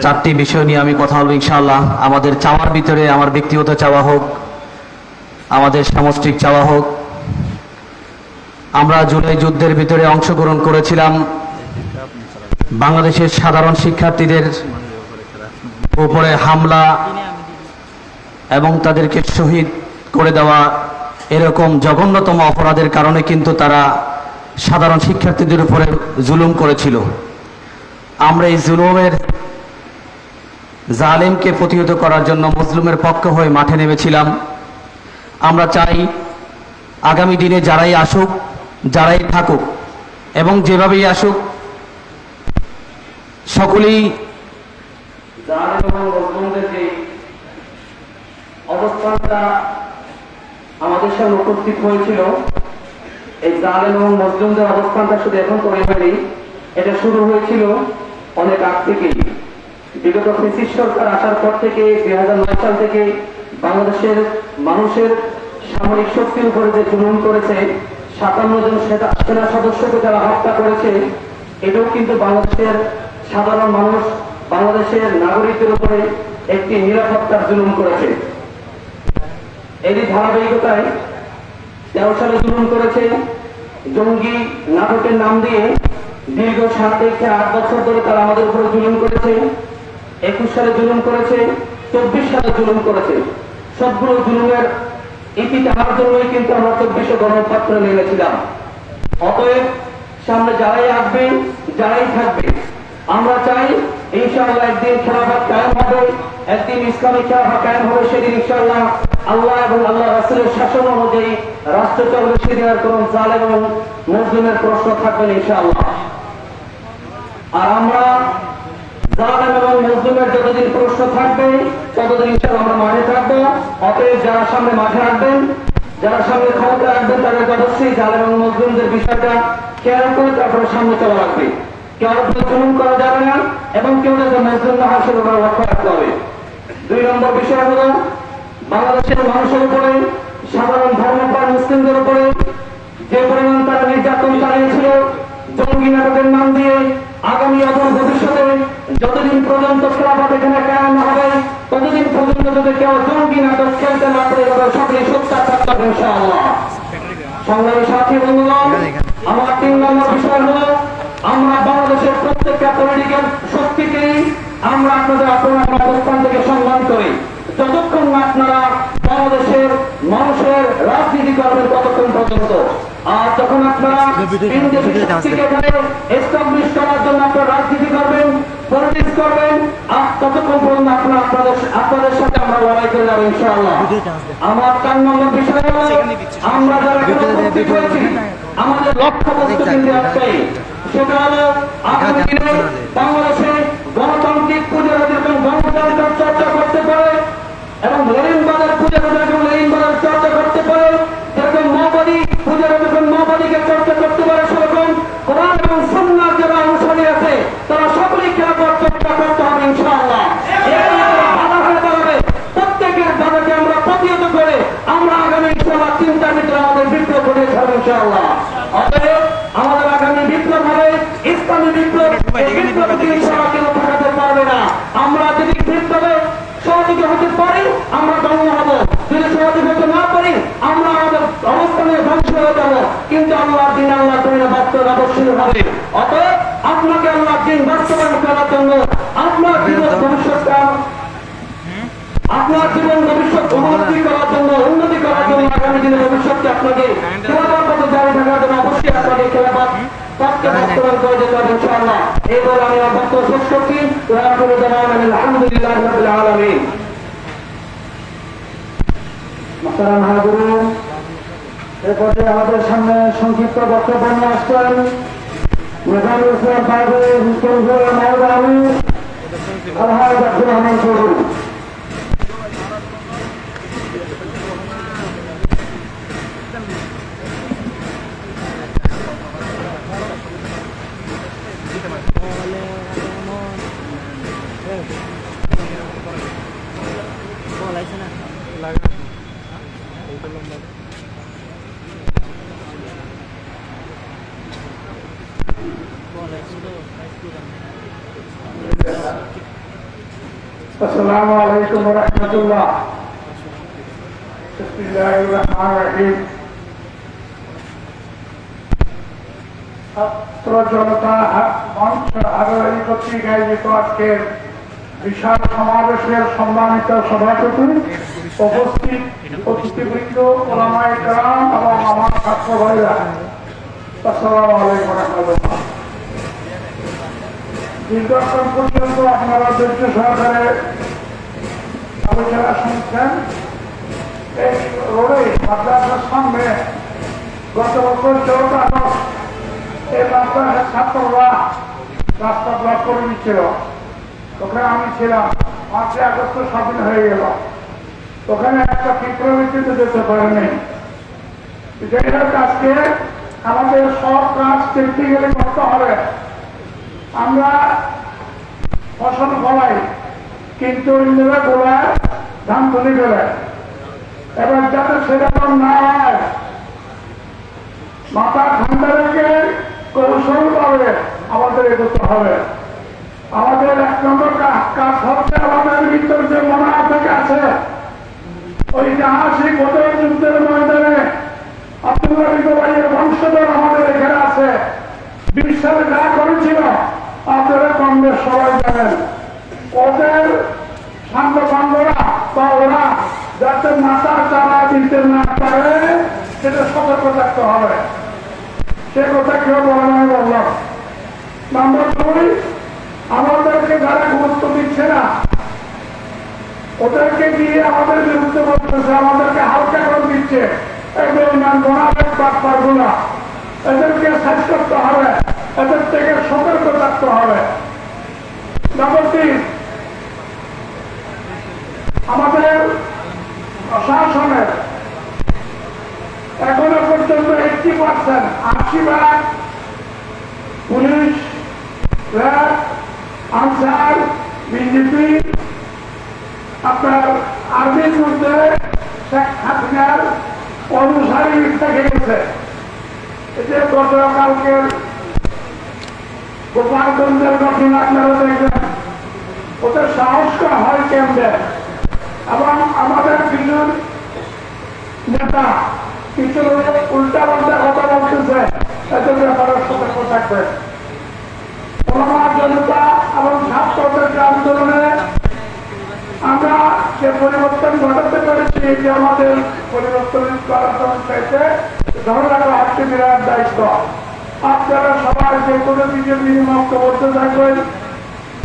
চারটি বিষয় নিয়ে আমি কথা বলবো ইনশাআল্লাহ। আমাদের চাওয়ার ভিতরে আমার ব্যক্তিগত চাওয়া হোক, আমাদের সামষ্টিক চাওয়া হোক, আমরা জুলাই যুদ্ধের ভিতরে অংশগ্রহণ করেছিলাম। বাংলাদেশের সাধারণ শিক্ষার্থীদের উপরে হামলা এবং তাদেরকে শহীদ করে দেওয়া, এরকম জঘন্যতম অপরাধের কারণে কিন্তু তারা সাধারণ শিক্ষার্থীদের উপরে জুলুম করেছিল। আমরা এই জুলুমের জালেমকে প্রতিহত করার জন্য মজলুমের পক্ষ হয়ে মাঠে নেমেছিলাম। আমরা চাই আগামী দিনে যারাই আসুক, যারাই থাকুক এবং যেভাবেই আসুক, সকলেই জালেম এবং মজলুমদের যে অবস্থানটা আমাদের সামনে উপস্থিত হয়েছিল, এই জালেম এবং মজলুমদের অবস্থানটা শুধু এখন তৈরি হয়নি, এটা শুরু হয়েছিল অনেক আগ থেকেই। বিগত ফ্যাসিস্ট সরকার আসার পর থেকে 2009 সাল থেকে বাংলাদেশের মানুষের সামরিক শক্তির উপরে যে জুলুম করেছে, 57 জন সেনা সদস্যকে যারা হত্যা করেছে, এটাও কিন্তু বাংলাদেশের সাধারণ মানুষ, বাংলাদেশের নাগরিকদের উপরে একটি নিরাপত্তার জুলুম করেছে। এরই ধারাবাহিকতায় 13 সালে জুলুম করেছে জঙ্গি নাটকের নাম দিয়ে। দীর্ঘ 7 থেকে 8 বছর ধরে তারা আমাদের উপরে জুলুম করেছে। 21 সালে জুলুম করেছে, 24 সালে জুলুম করেছে। সবগুলো জুলুমের ইতি টানার জন্যই কিন্তু আমরা 24 গণপাত্র নিয়েছিলাম। অতএব সামনে যারাই আসবে, যারাই থাকবে, আমরা চাই ইনশাআল্লাহ একদিন খেলাফত কায়েম হবে, একদিন ইসলামী খেলাফত কায়েম হবে। সেদিন ইনশাআল্লাহ আল্লাহ এবং আল্লাহ রাসূলের শাসন অনুযায়ী রাষ্ট্র চলবে। সেদিন আর কোন জালেম এবং মুসলিমের প্রশ্ন থাকবে না ইনশাআল্লাহ। আর আমরা জালেম এবং মুসলিমের যতদিন প্রশ্ন থাকবে, ততদিন ইনশাআল্লাহ আমরা মাঠে থাকবো। অতএব যারা সামনে মাঠে রাখবেন, যারা সামনে ক্ষমতা রাখবেন, তাদের অবশ্যই জালেম এবং মুসলিমদের বিষয়টা খেয়াল করে তারপরে সামনে চলা রাখবে। কেউ জুলুম করা যাবে না এবং কেউ যাতে মুসলিম না হয় সেটা লক্ষ্য রাখতে হবে। 2 নম্বর বিষয় হল বাংলাদেশের মানুষের উপরে, সাধারণ ধর্মপ্রাণ মুসলিমদের উপরে যে পরিমাণ তারা নির্যাতন চালিয়েছিল জঙ্গি নাটকের নাম দিয়ে, আগামী অদূর ভবিষ্যতে যতদিন পর্যন্ত খেলাফত এখানে কায়েম হবে, ততদিন পর্যন্ত যদি কেউ জঙ্গি নাটক খেলতে না পারে, সকলেই সত্যার থাকতে হবে ইনশাআল্লাহ। সংগ্রামী সাথী বন্ধুগণ, আমার 3 নম্বর বিষয় হল আমরা বাংলাদেশের প্রত্যেকটা পলিটিক্যাল শক্তিকেই আমরা আপনাদের আপনার অবস্থান থেকে সম্মান করি। যতক্ষণ আপনারা বাংলাদেশের মানুষের রাজনীতি করবেন ততক্ষণ পর্যন্ত। আর যখন আপনারা এস্টাবলিশ করার জন্য আপনারা রাজনীতি করবেন, পলিটিক্স করবেন, আর ততক্ষণ পর্যন্ত আপনাদের সাথে আমরা লড়াই করে যাবো ইনশাআল্লাহ। আমার 4 নম্বর বিষয় হল আমরা যারা উপস্থিত হয়েছি, আমাদের লক্ষ্য বস্তু কিন্তু একটাই, সেটা হলো আগামী দিনে বাংলাদেশে গণতান্ত্রিক পুজোর যেরকম গণতন্ত্রের চর্চা করতে পারে এবং লেনিনবাদের পুজোর যেরকম লেনিনবাদের চর্চা করতে পারে, যেরকম মাওবাদী পুজোর যেরকম মাওবাদীকে চর্চা করতে পারে, সেরকম কোরআন এবং সুন্নাহর যারা অনুসারী আছে তারা সকলেই খেলাফত চর্চা করতে হবে ইনশাআল্লাহ। বাধা হয়ে দাঁড়াবে, প্রত্যেকের বাধাকে আমরা প্রতিহত করে আমরা আগামী ইনশাআল্লাহ চিন্তার ভিতরে আমাদের বিপ্লব ঘটে ছাড়বো ইনশাআল্লাহ। অতএব আমাদের আগামী বিপ্লব হবে ইসলামী বিপ্লব। এই বিপ্লবকে ইনশাআল্লাহ কেউ ঠেকাতে পারবে না। আমরা যদি বিপ্লবে সহযোগী হতে পারি আমরা ধন্য হব, যদি সহযোগী হতে না পারি আমরা আমাদের অবস্থানে ধ্বংস হয়ে যাব। কিন্তু আল্লাহর দিন আল্লাহ তুমি বাস্তব অবশ্যই হবে। অতএব আপনাকে আল্লাহর দিন বাস্তবায়ন করার জন্য আপনার জীবন ভবিষ্যৎ উন্নতি করার জন্য আগামী দিনে ভবিষ্যৎকে আপনাকে খেলাফত পথে জারি থাকার জন্য অবশ্যই আপনাকে খেলাফত পথকে বাস্তবায়ন করে যেতে হবে ইনশাআল্লাহ। এই বলে আমি আমার বক্তব্য শেষ করছি। আলহামদুলিল্লাহ রাব্বিল আলামিন। মুহতারাম হাজিরিন, এরপরে আমাদের সামনে সংক্ষিপ্ত বক্তব্য নিয়ে আসছেন মেধাবী ইসলাম সাহেবের মহোদয় আলহাজ আব্দুর রহমান চৌধুরী। Boleh, sudah. আসসালামু আলাইকুম ওয়া রাহমাতুল্লাহ। বিসমিল্লাহির রহমানির রহিম। ছাত্র জনতা মঞ্চ আগ্রহী কর্তৃক আয়োজিত আজকের বিশাল সমাবেশের সম্মানিত সভাপতি, উপস্থিত অতিথিবৃন্দ, ওলামায়ে কেরাম এবং আমার ছাত্র ভাইরা, আসসালামু আলাইকুম ওয়া রাহমাতুল্লাহ। দীর্ঘক্ষণ পর্যন্ত আপনারা ধৈর্য সহকারে আলোচনা শুনছেন। এই রোডে মাদ্রাসার সামনে গত বছর 14 আগস্ট এই মাদ্রাসার ছাত্ররা রাস্তা ব্লক করে দিচ্ছিল। ওখানে আমি ছিলাম। 5 আগস্ট স্বাধীন হয়ে গেল। ওখানে একটা বিপ্লবীতে যেতে পারেনি। যাই হোক, আজকে আমাদের সব কাজ টেকনিক্যালি করতে হবে। আমরা ফসল ফলাই, কিন্তু ইন্দ্রা গোলায় ধান তুলে ফেলে। এবার যাতে সেরকম না হয়, মাথা ঠান্ডা রেখে কৌশল ভাবে আমাদের এগোতে হবে। আমাদের 1 নম্বর কাজ হচ্ছে আমাদের ভিতর যে মনোভাব আছে, ওই জাহাজী বদর যুদ্ধের ময়দানে আব্দুল্লাহ বিন উবাইয়ের বংশধর আমাদের এখানে আছে। 20 সালে যা করেছিল আপনারা কম বেশ সবাই জানেন। ওদের সাংবাদিকরা বা ওরা যাতে মাথা চালা দিতে না পারে সেটা সতর্ক থাকতে হবে। সে কথা কেউ বলে নয় বললাম। নম্বর 2, আমাদেরকে যারা গুরুত্ব দিচ্ছে না, ওদেরকে দিয়ে আমাদের বিরুদ্ধে বলতেছে, আমাদেরকে হালকা করে দিচ্ছে, এদেরকে সাইজ করতে হবে, এদের থেকে সতর্ক থাকতে হবে। নম্বর 3, আমাদের প্রশাসনের এখনো পর্যন্ত 80%, 80% পুলিশ, র্যাব, আনসার, বিজেপি, আপনার আর্মির মধ্যে শেখ হাসিনার অনুসারী থেকে গেছে। এতে গতকালকের গোপালগঞ্জের ঘটনা আপনারা দেখবেন। ওদের সাহস হয় কেমনে, এবং আমাদের কিছু নেতা কিছু উল্টা পাল্টা কথা বলতেছে, এদের ব্যাপারে সতর্ক থাকবে। ওলামা জনতা এবং ছাত্রদের আন্দোলনে আমরা যে পরিবর্তন ঘটাতে পেরেছি, যে আমাদের পরিবর্তন করার চাইতে ধরে রাখা হচ্ছে বিরাট দায়িত্ব। আপনারা সবাই যে কোনো দিকে বিনিময় করতে থাকবেন।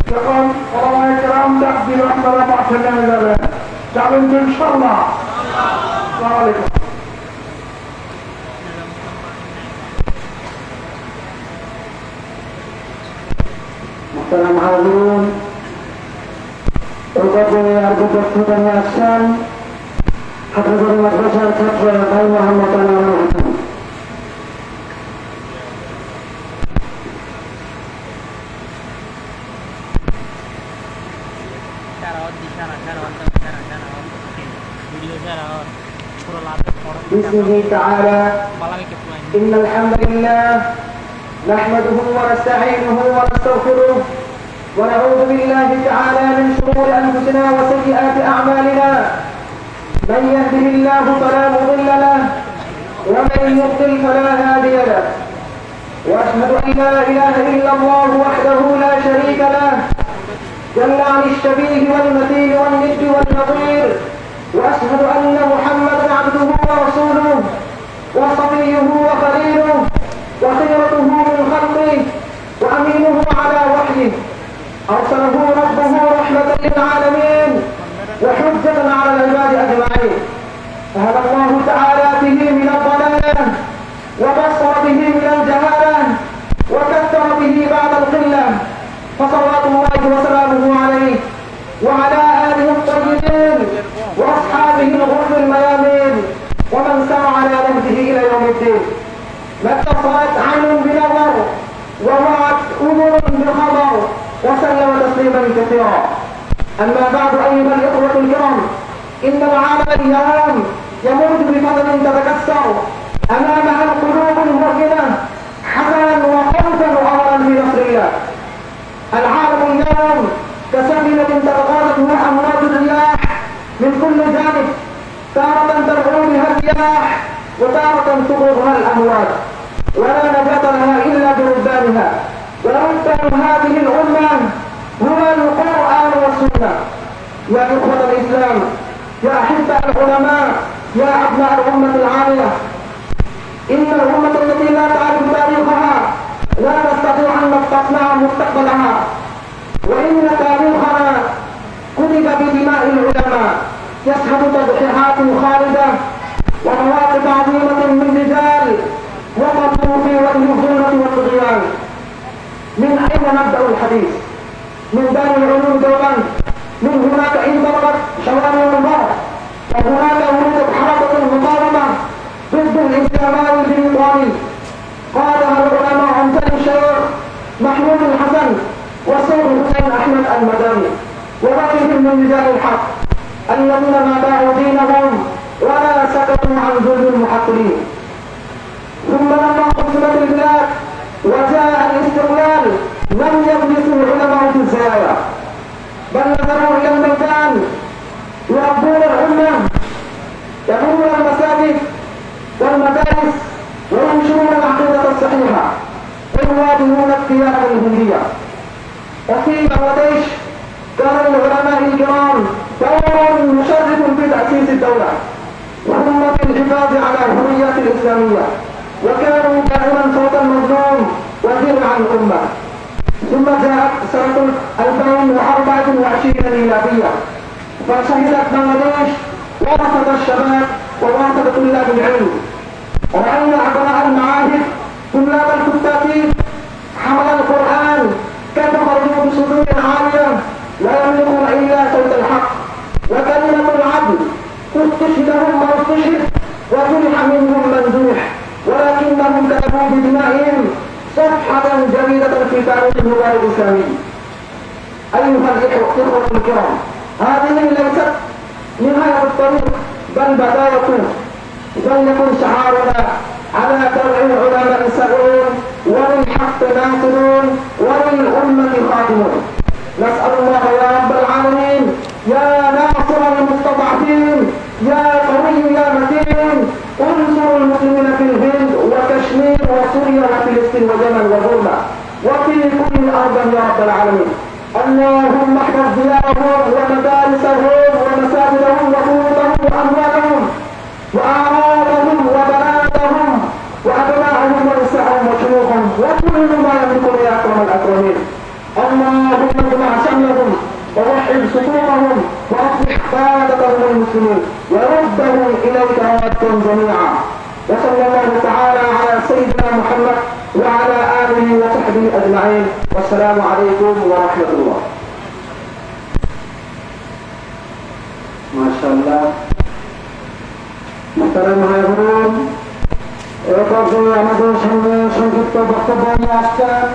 যখন ওলামায়ে কেরাম ডাক দিল, আপনারা মাঠে নেমে যাবেন। যাবেন তো ইনশাআল্লাহ। আসসালামু আলাইকুম। আসসালামু আলাইকুম। নিয়ে আসছেন হাফেজুল মাদ্রাসার ছাত্র ভাই মোহাম্মদ আনোয়ার হোসেন। بسم الله تعالى إن الحمد لله نحمده ونستعينه ونستغفره ونعوذ بالله تعالى من شرور أنفسنا وسيئات أعمالنا. من يهده الله فلا مضل له ومن يضلل فلا هادي له. وأشهد أن لا إله إلا الله وحده لا شريك له جل عن الشبيه والمثيل والند والنظير. وأشهد أن محمدا عبده ورسوله وصفيه وخليله وخيرته من خلقه وأمينه على وحيه. أرسله ربه رحمة للعالمين وحجة على العباد أجمعين. فهدى الله تعالى به من الضلالة وبصر به من الجهالة وكثر به بعد القلة. فصلوات الله وسلامه عليه وعلى آله الطيبين وأصحابه الغر الميامين ومن سار على نهجه إلى يوم الدين. ما اتصلت عين بنظر ووعت أذن بخبر وسلم تسليما كثيرا. أما بعد أيها الإخوة الكرام، إن العالم اليوم يموت بفضل تتكسر أمامها القلوب الموقنة حزنا وخوفا وأملا بنصر الله. العالم اليوم كسفينة تتغاضى بها أمواج الرياح من كل جانب، تارة ترعو بها الرياح وتارة تغرقها الأمواج، ولا نجاة لها إلا بربانها. وربان هذه الأمة هو القرآن والسنة. يا إخوة الإسلام، يا أحباء العلماء، يا أبناء الأمة العاملة، إن الأمة التي لا تعرف تاريخها لا نستطيع أن نستطلع مستقبلها، وإن تاريخنا كتب بدماء العلماء، يشهد تضحيات خالدة ومواقف عظيمة من رجال وقفوا في وجه الظلمة والطغيان. من أين نبدأ الحديث؟ من دار العلوم دوما. من هناك انطلقت شوارع البر، وهناك ولدت حركة المقاومة ضد الاستعمار البريطاني، قادها العلماء أمثال الشيخ محمود الحسن والسيد حسين أحمد المدني وغيرهم من رجال الحق الذين ما باعوا دينهم ولا سكتوا عن ظلم المحقرين. ثم لما قسمت البلاد وجاء الاستقلال لم يجلسوا العلماء في الزوايا، بل نظروا إلى الميدان يربون الأمة، يبنون المساجد والمدارس وينشرون العقيدة الصحيحة ويواجهون القيادة الهندية. وفي بنغلاديش كان للعلماء الكرام دور مشرف في تأسيس الدولة وهم في الحفاظ على الهويات الإسلامية، وكانوا دائما صوت المظلوم ودرعا الأمة. ثم جاءت سنة 2024 ميلادية، فشهدت بنغلاديش ورثة الشباب وورثة طلاب العلم. رأينا أبناء المعاهد طلاب الكتاتيب حمل القرآن كيف خرجوا بصدور عالية لا يملكون إلا صوت الحق وكلمة العدل. استشهدهم من استشهد وجرح منهم من جرح، ولكنهم كتبوا بدمائهم صفحة جديدة في تاريخ اللغة الإسلامية. أيها الإخوة الكرام، هذه ليست نهاية الطريق بل بدايته. فليكن شعارنا على درع العلماء سعون وللحق ناصرون وللأمة خادمون. نسأل الله يا رب العالمين يا ناصر المستضعفين يا قوي يا متين انصر المسلمين في الهند وكشمير وسوريا وفلسطين ويمن وبورما وفي كل أرض يا رب العالمين. اللهم احفظ ديارهم ومدارسهم ومساجدهم وبيوتهم وأموالهم وأعراضهم وبناتهم وأبنائهم ونساءهم وشيوخهم وكل ما يملكون يا أكرم الأكرمين. اللهم اجمع شملهم ووحد صفوفهم وأصلح قادتهم المسلمين وردهم إليك ردا جميعا. وصلى الله تعالى على سيدنا محمد وعلى آله وصحبه أجمعين، والسلام عليكم ورحمة الله. ما شاء الله. محترم হাজরাত, এরপর আমাদের সামনে সংক্ষিপ্ত বক্তব্য নিয়ে আসছেন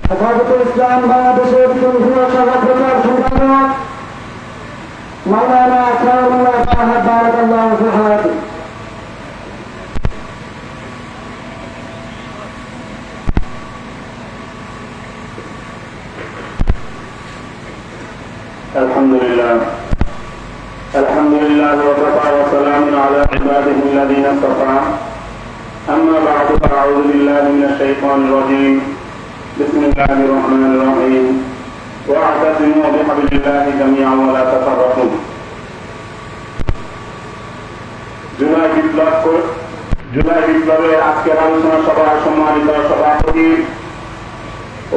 হেফাজতুল ইসলাম বাংলাদেশের কেন্দ্রীয় সভাপতির সম্পাদক মাওলানা আসরারুল্লাহ সাহেব বারাকাল্লাহু ফি হায়াতিহি। الحمد لله وكفى وسلام على عباده الذين اصطفى. أما بعد فأعوذ بالله من الشيطان الرجيم. بسم الله الرحمن الرحيم. واعتصموا بحبل الله جميعا ولا تفرقوا. জুলাই বিপ্লবের আজকের আলোচনা সভায় সম্মানিত সভাপতি,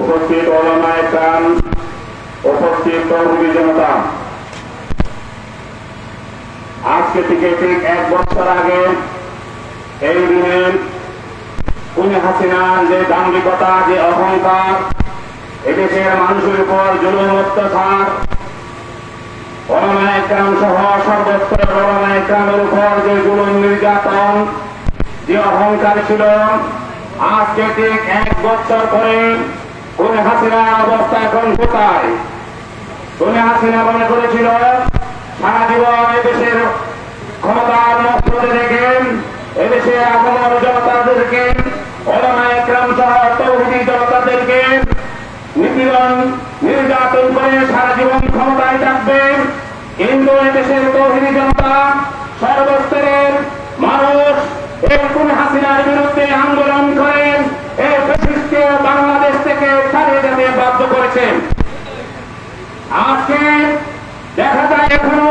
উপস্থিত ওলামায়ে কেরাম, উপস্থিত তৌহিদি জনতা, আজকে থেকে ঠিক 1 বছর আগে এই দিনে হাসিনার যে দাম্ভিকতা, যে অহংকার, এদেশের মানুষের উপর জুলুম অত্যাচার, ওলামায়ে কেরাম সহ সর্বস্তরের ওলামায়ে কেরামের উপর যে জুলুম নির্যাতন, যে অহংকার ছিল, আজকে ঠিক 1 বছর পরে হাসিনার অবস্থা এখন কোথায়? হাসিনা মনে করেছিল সারা জীবন এদেশের ক্ষমতার মসনদে রেখে এদেশের আগমন জনতাদেরকে, ওলামায়ে কেরাম সহ তৌহিদি জনতাদেরকে নীতিগত নিপীড়ন নির্যাতন করে সারা জীবন ক্ষমতায় থাকবে, কিন্তু এদেশের তৌহিদি জনতা সর্বস্তরের মানুষ এই খুনি হাসিনার বিরুদ্ধে আন্দোলন করে এই ফ্যাসিস্টকে বাংলাদেশ থেকে ছাড়িয়ে যেতে বাধ্য করেছেন। আজকে দেখা যায় এখনো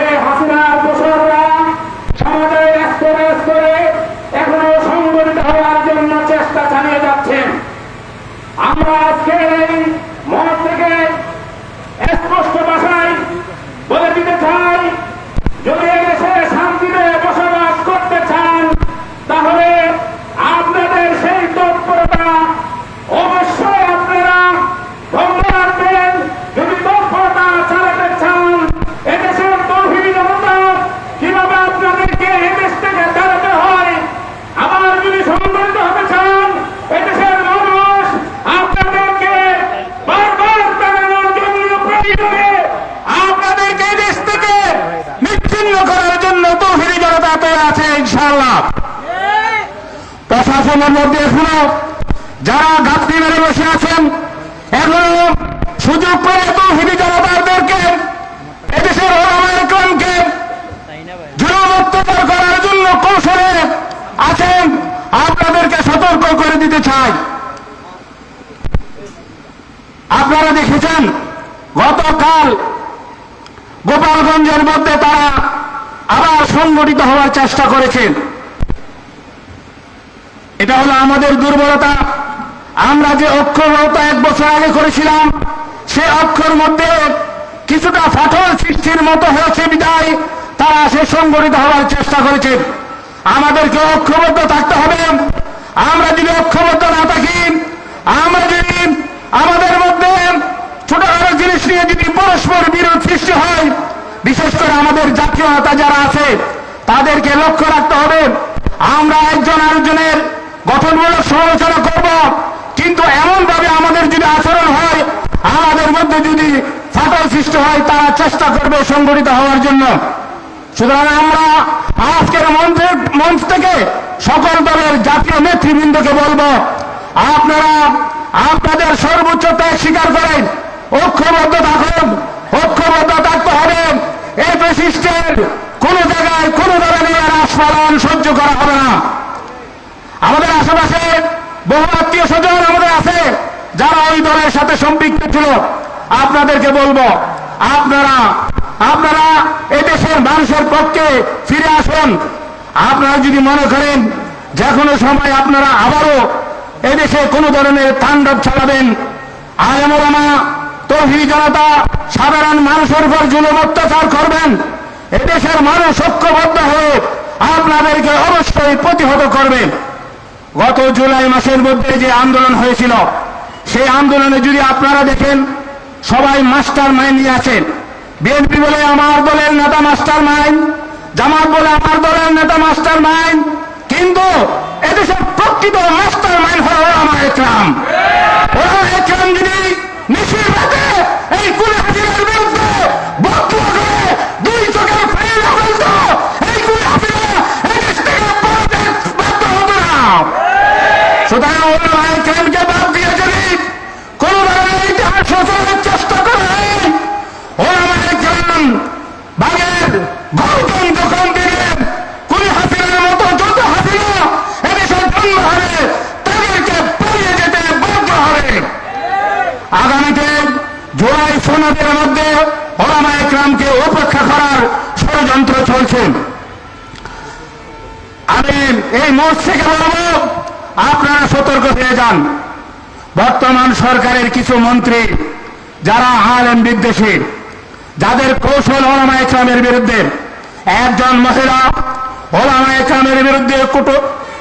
এই হাসিনার দোসররা সমাজের স্তরে স্তরে এখনো সংগঠিত হওয়ার জন্য চেষ্টা চালিয়ে যাচ্ছেন। আমরা আজকে এই মঞ্চ থেকে স্পষ্ট ভাষায় বলে দিতে চাই, যদি এদেশে শান্তিতে বসবাস করতে চান তাহলে আপনাদের সেই তৎপরতা অবশ্যই আপনারা বন্ধ রাখবেন। যদি তৎপরতা চালাতে চান এদেশের তৌহিদি জনতা কিভাবে আপনাদেরকে এদেশ থেকে দাঁড়াতে হয়, আবার যদি সংগঠিত হতে চান এদেশের মানুষ আপনাদেরকে বারবার দাঁড়ানোর জন্য প্রয়োজনে আপনাদেরকে দেশ থেকে নিচ্ছিন্ন করার জন্য তৌহিদি জনতা তৈরি আছে ইনশাআল্লাহ। প্রশাসনের মধ্যে এখনো যারা গাছটি মেরে বসে আছেন, এখনো সুযোগ করে তৌহিদি জনতাদেরকে এদেশের ওলামায়ে কেরামকে জুলুম অত্যাচার করার জন্য কৌশলে আছেন, আপনাদেরকে সতর্ক করে দিতে চাই। আপনারা দেখেছেন গতকাল গোপালগঞ্জের মধ্যে তারা আবার সংগঠিত হওয়ার চেষ্টা করেছেন। এটা হলো আমাদের দুর্বলতা। আমরা যে অক্ষরতা 1 বছর আগে করেছিলাম সে অক্ষর মধ্যে কিছুটা ফাটল সৃষ্টির মতো হয়েছে বিদায় তারা সে সংগঠিত হওয়ার চেষ্টা করেছে। আমাদেরকে ঐক্যবদ্ধ থাকতে হবে। আমরা যদি ঐক্যবদ্ধ না থাকি, আমরা যদি আমাদের মধ্যে ছোটখাটো জিনিস নিয়ে যদি পরস্পর বিরোধ সৃষ্টি হয়, বিশেষ করে আমাদের জাতীয়তা যারা আছে তাদেরকে লক্ষ্য রাখতে হবে। আমরা একজন আরেকজনের গঠনমূলক সমালোচনা করব, কিন্তু এমন ভাবে আমাদের যদি আচরণ হয়, আমাদের মধ্যে যদি ফাটল সৃষ্টি হয়, তারা চেষ্টা করবে সংগঠিত হওয়ার জন্য। সুতরাং আমরা আজকের মঞ্চ থেকে সকল দলের জাতীয় নেতৃবৃন্দকে বলবো, আপনারা আপনাদের সর্বোচ্চ ত্যাগ স্বীকার করেন, ঐক্যবদ্ধ থাকুন। ঐক্যবদ্ধ থাকতে হবে। এই ফ্যাসিস্টের কোন জায়গায় কোন ধরনের আস্ফালন সহ্য করা হবে না। আমাদের আশেপাশে বহু আত্মীয় স্বজন আমাদের আছে যারা ওই দলের সাথে সম্পৃক্ত ছিল। আপনাদেরকে বলবো, আপনারা এদেশের মানুষের পক্ষে ফিরে আসুন। আপনারা যদি মনে করেন যে কোনো সময় আপনারা আবারও এদেশে কোনো ধরনের তাণ্ডব চালাবেন, আলেম ওলামা তৌহিদি জনতা সাধারণ মানুষের উপর জুলুম অত্যাচার করবেন, এদেশের মানুষ ঐক্যবদ্ধ হয়ে আপনাদেরকে অবশ্যই প্রতিহত করবেন। গত জুলাই মাসের মধ্যে যে আন্দোলন হয়েছিল, সেই আন্দোলনে যদি আপনারা দেখেন সবাই মাস্টার মাইন্ড নিয়ে আছেন। বিএনপি বলে আমার দলের নেতা মাস্টার মাইন্ড, জামাত বলে আমার দলের নেতা মাস্টার মাইন্ড, কিন্তু এদেশের প্রকৃত মাস্টার মাইন্ড হল ওলামায়ে কেরাম। ওলামায়ে কেরাম যদি নিশির রাতে এই খুনি হাসিনার বিরুদ্ধে বক্তব্য করে 2 চোখের পানি না ফেলতো, এই খুনি হাসিনা এদেশ থেকে পালাতে বাধ্য হতো না। সুতরাং ওলামায়ে কেরামকে বাদ দিয়ে যদি কোন ধরনের ইতিহাস রচনার চেষ্টা করা হয়, ওলামায়ে কেরাম বাগের গৌতম যখন দিলেন খুনি হাসিনার মতো যত হাসিনা এদেশের জন্ম হবে তাদেরকে পালিয়ে যেতে বাধ্য হবে। আগামীতে জুলাই সনদের মধ্যে ওলামায়ে কেরামকে উপেক্ষা করার ষড়যন্ত্র চলছে। আমি এই মঞ্চ থেকে বলবো, আপনারা সতর্ক হয়ে যান। বর্তমান সরকারের কিছু মন্ত্রী যারা আলেম বিদ্বেষী, যাদের কৌশল ওলামায়ে কেরামের বিরুদ্ধে, একজন মহিলা ওলামায়ে কেরামের বিরুদ্ধে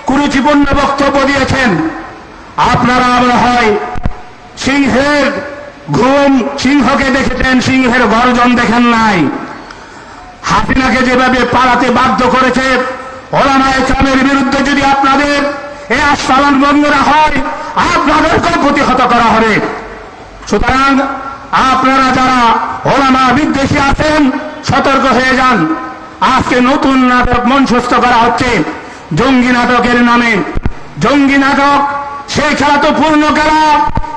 কুরুচিপূর্ণ বক্তব্য দিয়েছেন। আপনারা মনে হয় সিংহের ঘুম, সিংহকে দেখেছেন, সিংহের গর্জন দেখেন নাই। হাসিনাকে যেভাবে পালাতে বাধ্য করেছে, ওলামায়ে কেরামের বিরুদ্ধে যদি আপনাদের এই আস্ফালন বন্ধ না হয়, আপনাদেরকেও প্রতিহত করা হবে। সুতরাং আপনারা যারা ওলামা বিদ্বেষী আছেন সতর্ক হয়ে যান। আজকে নতুন নাটক মঞ্চস্থ করা হচ্ছে জঙ্গি নাটকের নামে। জঙ্গি নাটক, সেই খেলা তো পূর্ণ খেলা,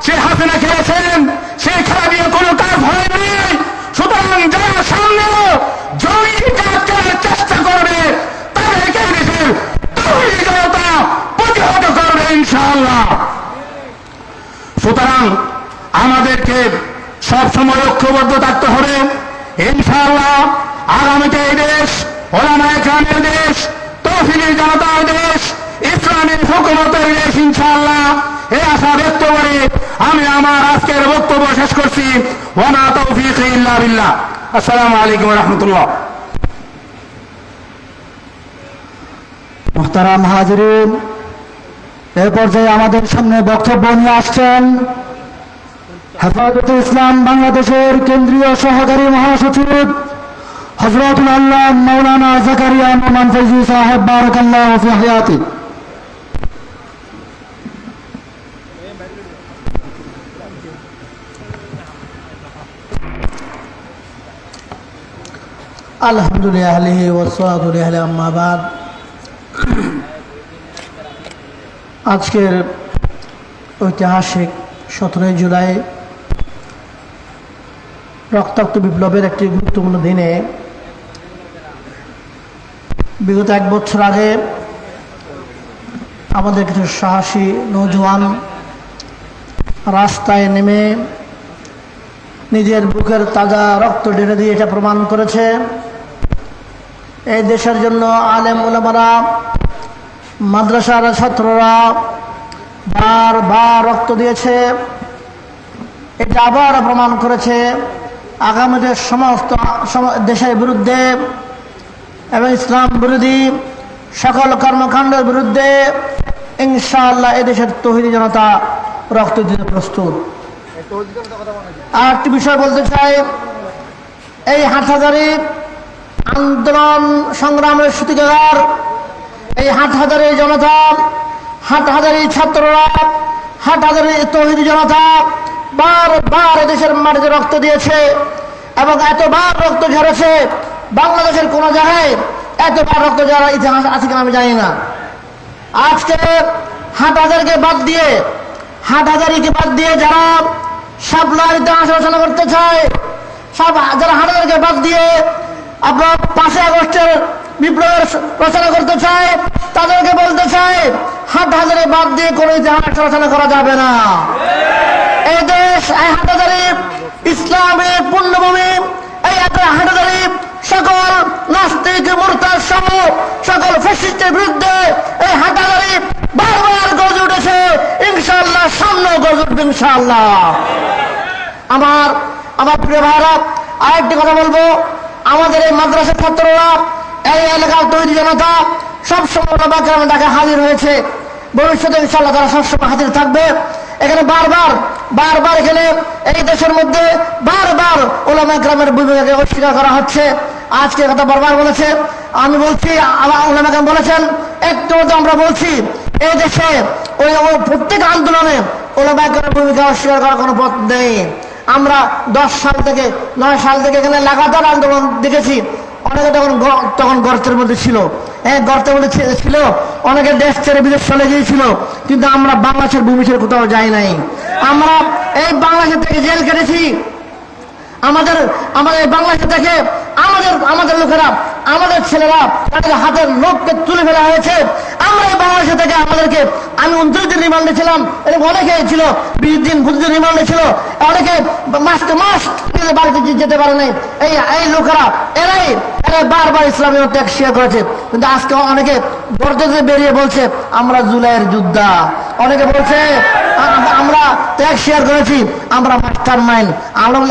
সে শেখ হাসিনা খেলেছেন, সেই খেলা দিয়ে কোনো কাজ হয় নাই। সুতরাং যারা সামনে জঙ্গি কাজ করার চেষ্টা করবে তাদেরকে দেশের তৌহিদি জনতা প্রতিহত করবে ইনশাআল্লাহ। সুতরাং আমাদেরকে সবসময় ঐক্যবদ্ধ থাকতে হবে ইনশাআল্লাহ। আগামীতে এই দেশ ওলামায়ে কেরামের দেশ, তৌহিদি জনতার দেশ, ইসলামী হুকুমতের দেশ ইনশাআল্লাহ, এই আশা ব্যক্ত করে আমি আমার আজকের বক্তব্য শেষ করছি। ওয়া মা তাওফীকি ইল্লা বিল্লাহ। আসসালামু আলাইকুম ওয়া রাহমাতুল্লাহ। মুহতারাম হাজিরিন, এ পর্যায়ে আমাদের সামনে বক্তব্য নিয়ে আসছেন হেফাজতে ইসলাম বাংলাদেশের কেন্দ্রীয় সহকারী মহাসচিব হযরতুল আল্লাহ মাওলানা জাকারিয়া নোমান ফৈজি সাহেব, বারাকাল্লাহু ফি হায়াতি। আলহামদুলিল্লাহ ওয়াসসালাতু আলাইহি আম্মা বাদ। আজকের ঐতিহাসিক 17 জুলাই রক্তাক্ত বিপ্লবের একটি গুরুত্বপূর্ণ দিনে বিগত 1 বছর আগে আমাদের কিছু সাহসী নৌজওয়ান রাস্তায় নেমে নিজের বুকের তাজা রক্ত ঢেলে দিয়ে এটা প্রমাণ করেছে এই দেশের জন্য আলেম উলামারা, মাদ্রাসার ছাত্ররা বারবার রক্ত দিয়েছে। এটা আবার প্রমাণ করেছে আগামীতে সমস্ত দেশের বিরুদ্ধে এবং ইসলাম বিরোধী সকল কর্মকাণ্ডের বিরুদ্ধে ইনশাআল্লাহ এদেশের তৌহিদি জনতা রক্ত দিতে প্রস্তুত। আর একটি বিষয় বলতে চাই, এই হাটহাজারী আন্দোলন সংগ্রামের সূতিকাগার, এই হাটহাজারী জনতা, হাটহাজারী ছাত্ররা, হাটহাজারী তৌহিদি জনতা বারবার দেশের মাটিতে রক্ত দিয়েছে এবং এতবার রক্ত ঝরেছে বাংলাদেশের কোন জায়গায় এতবার রক্ত ঝরার ইতিহাস আছে কিনা আমি জানি না। আজকে হাটহাজারীকে বাদ দিয়ে যারা শাপলার ইতিহাস রচনা করতে চায়, যারা হাটহাজারীকে বাদ দিয়ে আপনার 5 আগস্টের বিপ্লবের রচনা করতে চায়, তাদেরকে বলতে চায় হাটহাজারী বাদ দিয়ে কোনো ইতিহাস রচনা করা যাবে না। এই দেশ, এই হাটহাজারী ইসলামের পুণ্যভূমি। এই হাটহাজারী সকল নাস্তিক, মুরতাদ সহ সকল ফ্যাসিস্টের বিরুদ্ধে এই হাটহাজারী বারবার গর্জে উঠেছে। ইনশাআল্লাহ সামনেও গর্জে উঠবে ইনশাআল্লাহ। আমার প্রিয় ভাইরা, আরেকটি কথা বলবো, আমাদের এই মাদ্রাসার ছাত্ররা, এই এলাকার তৈরি জনতা সবসময় ওলামায়ে ডাকে হাজির হয়েছে। ভবিষ্যতে ইনশাআল্লাহ তারা সবসময় হাজির থাকবে। এখানে বারবার এখানে এই দেশের মধ্যে বারবার ওলামায়ে কেরামের ভূমিকাকে অস্বীকার করা হচ্ছে। আজকে কথা বারবার বলেছে, আমি বলছি, ওলামায়ে কেরাম বলেছেন, একটু আমরা বলছি এই দেশে ওই প্রত্যেক আন্দোলনে ওলামায়ে কেরামের ভূমিকা অস্বীকার করার কোনো পথ নেই। আমরা 9 সাল থেকে এখানে লাগাতার আন্দোলন দেখেছি। অনেকে তখন গর্তের মধ্যে ছিল, গর্তের মধ্যে ছিল, অনেকে দেশ ছেড়ে বিদেশ চলে গিয়েছিল, কিন্তু আমরা বাংলাদেশের ভূমি ছেড়ে কোথাও যাই নাই। আমরা এই বাংলাদেশ থেকে জেল কেটেছি। আমাদের বাংলাদেশ থেকে আমাদের লোকেরা, আমাদের ছেলেরা, তাদের হাতের লোককে তুলে ফেলা হয়েছে। আমরা এই বাংলাদেশ থেকে আমি 29 দিন রিমান্ডে ছিলাম, এরকম অনেকে ছিল 20 দিন 25 দিন রিমান্ডে ছিল, অনেকে মাস বাড়িতে যেতে পারে নাই। এই লোকেরা এরাই বারবার ইসলামী ত্যাগ স্বীকার করেছে। কিন্তু আজকে অনেকে বর্জতে বেরিয়ে বলছে আমরা জুলাইয়ের যোদ্ধা, অনেকে বলছে আমরা ত্যাগ স্বীকার করেছি, আমরা মাস্টার মাইন্ড।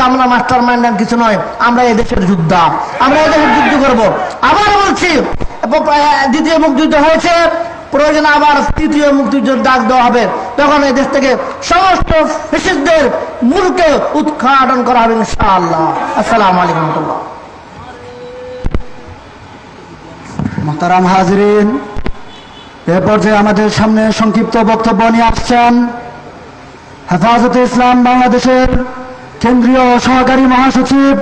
আমরা মাস্টার মাইন্ড কিছু নয়, আমরা এই দেশের যোদ্ধা, আমরা এই দেশের যুদ্ধ করবো। আবার বলছি, দ্বিতীয় মুক্তিযুদ্ধ হয়েছে, প্রয়োজন আবার তৃতীয় মুক্তিযুদ্ধ ডাক দেওয়া হবে। তখন এই দেশ থেকে সমস্ত ফ্যাসিস্টদের মূলকে উৎখাটন করা হবে ইনশাআল্লাহ। আসসালামু আলাইকুম ওয়া রাহমাতুল্লাহ। মুহতারাম হাজিরিন, এ পর্যায়ে আমাদের সামনে সংক্ষিপ্ত বক্তব্য নিয়ে আসছেন হেফাজতে ইসলাম বাংলাদেশের কেন্দ্রীয় সহকারী মহাসচিব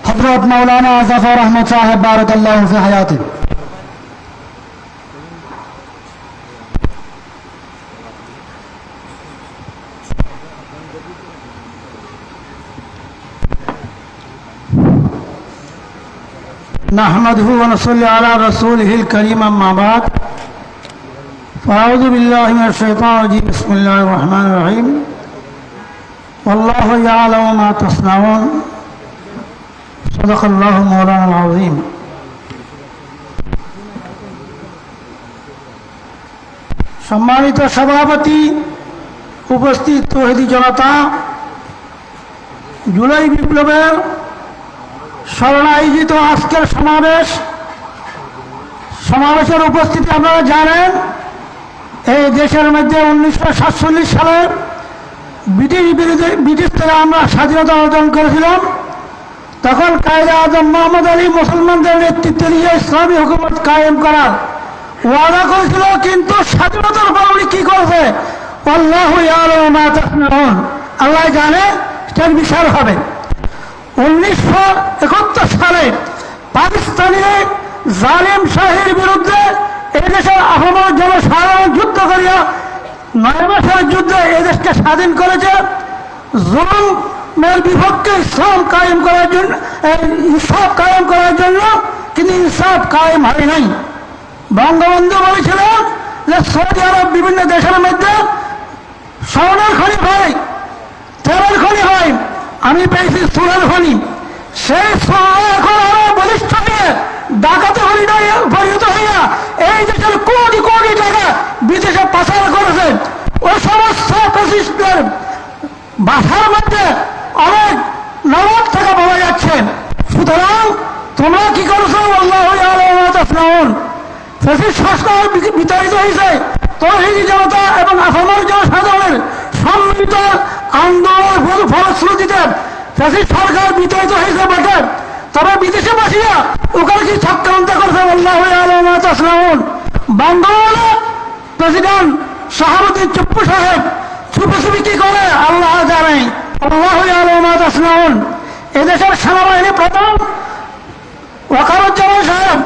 হযরত মাওলানা জাফর আহমদ সাহেব, বারাকাল্লাহু ফি হায়াতি। نحمده ونصلي على رسوله الكريم أما بعد فأعوذ بالله من الشيطان الرجيم بسم الله الرحمن الرحيم والله يعلم ما تصنعون صدق الله مولانا العظيم সম্মানিত সভাপতি, উপস্থিত তৌহিদি জনতা, জুলাই বিপ্লবের স্মরণায়োজিত আজকের সমাবেশের উপস্থিতি আপনারা জানেন। এই দেশের মধ্যে 1947 সালে ব্রিটিশ থেকে আমরা স্বাধীনতা অর্জন করেছিলাম। তখন কায়েদে আজম মোহাম্মদ আলী মুসলমানদের নেতৃত্বে নিয়ে ইসলামী হুকুমত কায়েম করার ওয়াদা করেছিল, কিন্তু স্বাধীনতার পর উনি কি করেছে? আল্লাহু ইয়ালামু মা তাসনাউন, আল্লাহ জানে সেটার বিচার হবে। 1971 সালে পাকিস্তানি জালিম শাহের বিরুদ্ধে এদেশের আহমদ জনসাধারণ যুদ্ধ করিয়া 9 মাসের যুদ্ধে এদেশকে স্বাধীন করেছে। জুলুমের বিপক্ষে ইসলাম কায়েম করার জন্য, ইনসাফ কায়েম করার জন্য, কিন্তু ইনসাফ কায়েম হয় নাই। বঙ্গবন্ধু বলেছিলেন যে সৌদি আরব বিভিন্ন দেশের মধ্যে স্বর্ণের খনি হয়, তেলের খনি হয়, আমি পেয়েছি সোনার খনি। সেই সোনা এখন আরো বলিষ্ঠ হয়ে ডাকাতে পরিণত হইয়া এই দেশের কোটি কোটি টাকা বিদেশে পাচার করেছে। ওই সমস্ত প্রতিষ্ঠানের বাসার মধ্যে অনেক নগদ টাকা পাওয়া যাচ্ছে। সুতরাং তোমরা কি করছো? আল্লাহু ইয়ালামু মা তাসনাউন। সংস্কার বিতাড়িত হয়েছে তৌহিদি জনতা এবং আসামের জনসাধারণের সম্মিলিত আন্দোলনের ফলশ্রুতিতে সরকার বিতাড়িত হয়েছে বটে, তবে বিদেশে বসিয়া ওখানে কি চক্রান্ত করছে? আল্লাহু ইয়ালামু মা তাসনাউন। বঙ্গবন্ধু প্রেসিডেন্ট শাহাবুদ্দিন চুপ্পু সাহেব চুপি চুপি কি করে আল্লাহ জানে। আল্লাহু ইয়ালামু মা তাসনাউন। এদেশের সেনাবাহিনী প্রধান ওয়াকারুজ্জামান সাহেব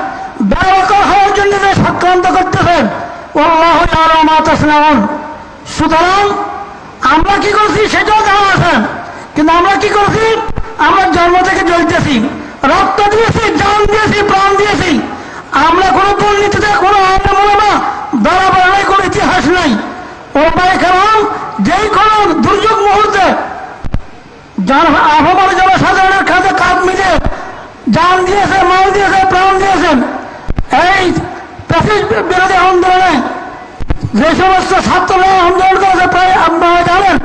বেওয়াকার হওয়ার জন্য যে চক্রান্ত করতেছেন, আল্লাহু ইয়ালামু মা তাসনাউন। সুতরাং আমরা কি করছি সেটাও জানা আছে, কিন্তু আমরা কি করছি? আমরা জন্ম থেকে জ্বলতেছি, রক্ত দিয়েছি, জান দিয়েছি, প্রাণ দিয়েছি। আমরা কোনো দুর্নীতিতে কোনো আন্দোলনা দাঁড়াবার কোনো ইতিহাস নাই। ওলামায়ে কেরাম যেই কোনো দুর্যোগ মুহূর্তে আহ্বান জনসাধারণের কাছে কাঁধ মিলে জান দিয়েছে, মাল দিয়েছে, প্রাণ দিয়েছেন। এই প্যাসিজ বিরোধী আন্দোলনে যে সমস্ত ছাত্ররা আন্দোলন করেছে, প্রায় আপনারা জানেন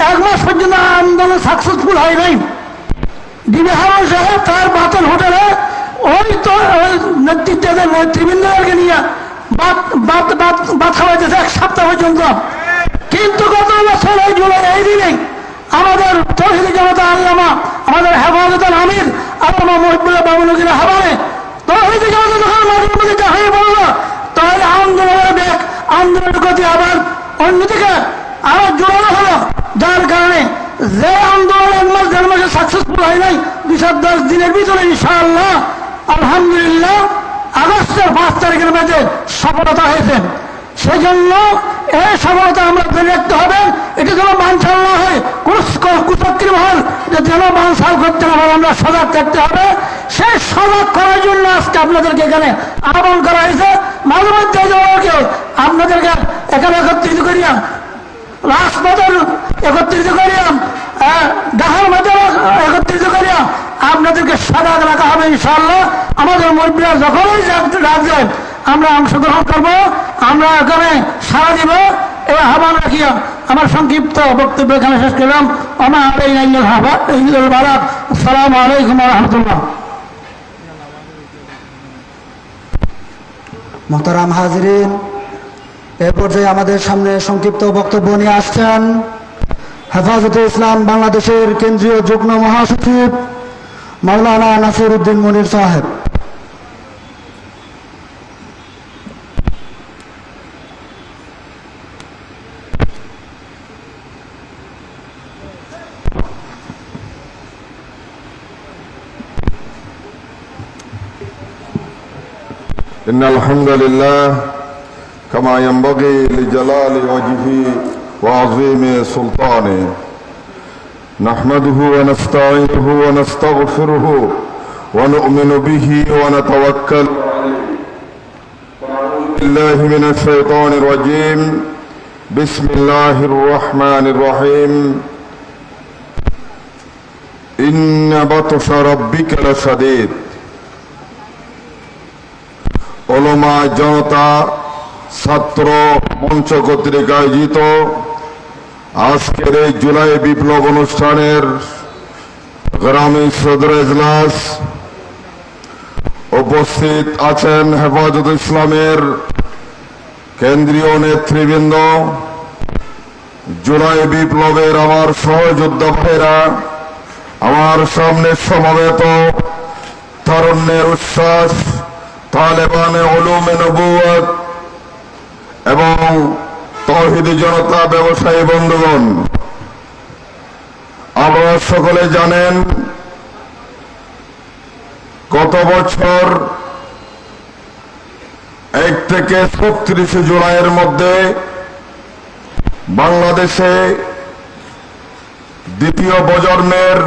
1 মাস পর্যন্ত আন্দোলন সাকসেসফুল হয় নাই। ডিবি হারুন সাহেব তার বাতন হোটেলে ওই নেতৃত্বের নেতৃবৃন্দকে নিয়ে বাদ খাওয়াইতেছে 1 সপ্তাহ পর্যন্ত। কিন্তু গত বছর এই জুলাই এই দিনে আমাদের তৌহিদি জনতা আল্লামা, আমাদের হেফাজতুল আমির আল্লামা মহিবুল্লাহ বাবুলগীর হাবালে তৌহিদি জনতা যখন মাঝে মধ্যে হয়ে পড়ল, তাহলে আন্দোলনের বেগ, আন্দোলনের গতি আবার অন্যদিকে আরো জোরালো হলো। যার কারণে যে আন্দোলন 1 মাস 1.5 মাসে সাকসেসফুল হয় নাই, 210 দিনের ভিতরে ইনশাআল্লাহ আলহামদুলিল্লাহ আগস্টের 5 তারিখের মধ্যে সফলতা হয়েছে। সেই জন্য এই সফলতা আমরা ধরে রাখতে হবে। এটা যেন বানচাল না হয়, কোন কুচক্রী মহল যেন বানচাল করতে না পারে, আমরা সজাগ থাকতে হবে। সেই সজাগ করার জন্য আজকে আপনাদেরকে এখানে আহ্বান করা হয়েছে। মাঝে মধ্যে আপনাদেরকে এখানে একত্রিত করিয়া, রাজপথের একত্রিত করিয়া, ঢাকার মধ্যে একত্রিত করিয়া আপনাদেরকে সজাগ রাখা হবে ইনশাআল্লাহ। আমাদের মুরব্বীরা যখনই রাখবেন আমরা অংশগ্রহণ করব, আমরা এখানে সাড়া দিব। এই আহ্বান রাখিয়া আমার সংক্ষিপ্ত বক্তব্য এখানে শেষ করলাম। আসসালামু আলাইকুম ওয়া রাহমাতুল্লাহ। মোহতারাম হাজরিন, এ পর্যায়ে আমাদের সামনে সংক্ষিপ্ত বক্তব্য নিয়ে আসছেন হেফাজতে ইসলাম বাংলাদেশের কেন্দ্রীয় যুগ্ম মহাসচিব মাওলানা নাসির উদ্দিন মনির সাহেব। إن الحمد لله كما ينبغي لجلال وجهه وعظيم سلطانه نحمده ونستعينه ونستغفره ونؤمن به ونتوكل عليه ونعوذ بالله من الشيطان الرجيم بسم الله الرحمن الرحيم إن بطش ربك لشديد ওলামা জনতা ছাত্র মঞ্চ কর্তৃক আয়োজিত আজকের এই জুলাই বিপ্লব অনুষ্ঠানের গ্রামীণ সদর এজলাস উপস্থিত আছেন হেফাজত ইসলামের কেন্দ্রীয় নেতৃবৃন্দ, জুলাই বিপ্লবের আমার সহযোদ্ধা ভাইরা, আমার সামনে সমবেত তারুণ্যের উচ্ছ্বাস, তালেবানে উলুমে নবুয়ত এবং তৌহিদি জনতা ব্যবসায়ী বন্ধুগণ, আপনারা সকলে জানেন গত বছর 1 থেকে 36 জুলাইয়ের মধ্যে বাংলাদেশে দ্বিতীয় প্রজন্মের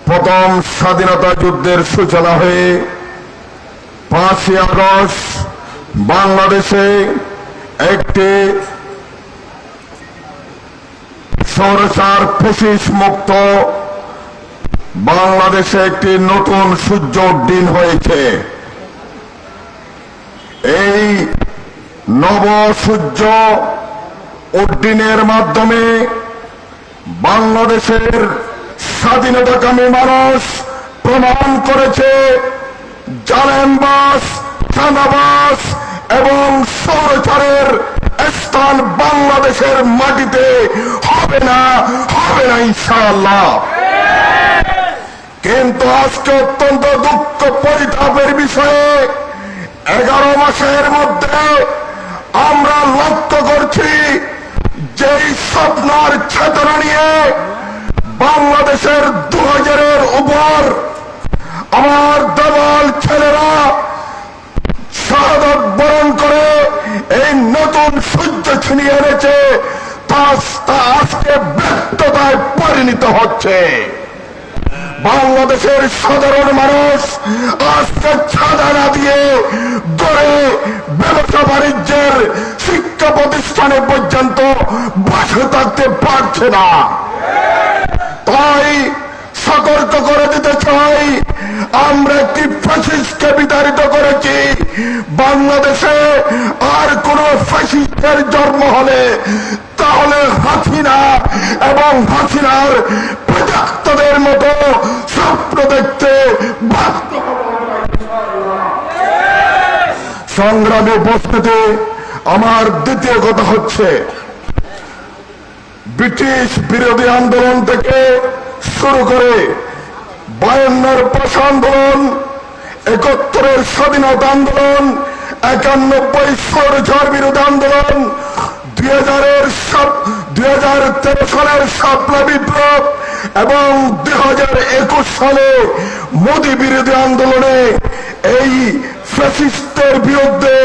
প্রথম স্বাধীনতা যুদ্ধের সূচনা হয়ে 5ই আগস্ট বাংলাদেশে একটি স্বৈরাচার ফ্যাসিস্ট মুক্ত বাংলাদেশে একটি নতুন সূর্য উদ্দীন হয়েছে। এই নব সূর্য উদ্দীনের মাধ্যমে বাংলাদেশের স্বাধীনতাকামী মানুষ প্রমাণ করেছে জালেমবাজ, চাঁদাবাজ এবং স্বৈরাচারের স্থান বাংলাদেশের মাটিতে হবে না ইনশাআল্লাহ। কিন্তু আজকে অত্যন্ত দুঃখ পরিতাপের বিষয়ে 11 মাসের মধ্যে আমরা লক্ষ্য করছি যে স্বপ্নার চেতনা নিয়ে বাংলাদেশের 2000-এর উপর আমার দাবাল ছেলেরা শাহাদাত বরণ করে এই নতুন সূর্য ছিনিয়ে এনেছে, তা আজকে ব্যর্থতায় পরিণত হচ্ছে। বাংলাদেশের সাধারণ মানুষ আজকে চাঁদা না দিয়ে গড়ে ব্যবসা বাণিজ্যের শিক্ষা প্রতিষ্ঠানে পর্যন্ত বসে থাকতে পারছে না। তাই সতর্ক করে দিতে চাই, আমরা একটি ফ্যাসিস্টকে বিতাড়িত করেছি। বাংলাদেশে আর কোন ফ্যাসিস্টের জন্ম হলে তাহলে হাসিনা এবং হাসিনার প্রজাক্তদের মতো স্বপ্ন দেখতে বাধ্য হব। সংগ্রামী উপস্থিতি, আমার দ্বিতীয় কথা হচ্ছে ব্রিটিশ বিরোধী আন্দোলন থেকে শুরু করে 52-এর ভাষা আন্দোলন, 71-এর স্বাধীনতা আন্দোলন, 91 স্বৈরাচার বিরোধী আন্দোলন, 2013 সালের শাপলা বিপ্লব এবং 2021 সালে মোদী বিরোধী আন্দোলনে এই ফ্যাসিস্টের বিরুদ্ধে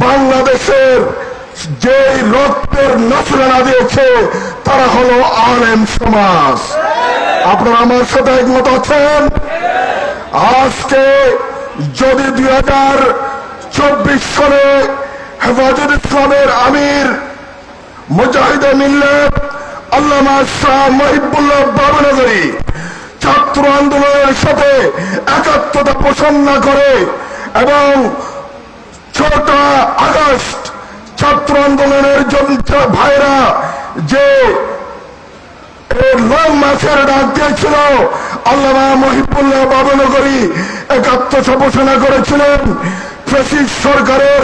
বাংলাদেশের যে রক্তের নজরানা দিয়েছে তারা হলো আলেম সমাজ। আপনারা আমার সাথে একমত আছেন? আজকে যদি 2024 সালে হেফাজত ইসলামের আমির মুজাহিদে মিল্লাত আল্লামা শাহ মহিবুল্লাহ বাবনগরী ছাত্র আন্দোলনের সাথে একাত্মতা পোষণ না করে এবং 6 আগস্ট ছাত্র আন্দোলনের ভাইরা যে লং মাসের ডাক দিয়েছিল, আল্লামা মহিবুল্লাহ বাবনগরী একাত্মতা ঘোষণা করেছিলেন। ফ্যাসিস্ট সরকারের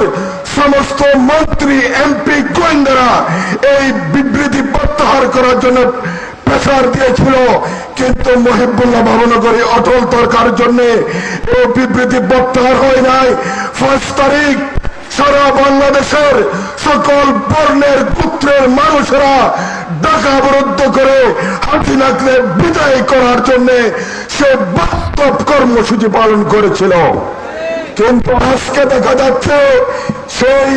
সমস্ত মন্ত্রী, এমপি, গোয়েন্দারা এই বিবৃতি প্রত্যাহার করার জন্য প্রেসার দিয়েছিল, কিন্তু মহিবুল্লাহ বাবনগরী অটল তর্কার জন্য এই বিবৃতি প্রত্যাহার হয় নাই। 5 তারিখ সারা বাংলাদেশের সকল বর্ণের গোত্রের মানুষেরা ঢাকা অবরুদ্ধ করে হাসিনাকে বিদায় করার জন্য সে বাস্তব কর্মসূচি পালন করেছিল। কিন্তু আজকে দেখা যাচ্ছে সেই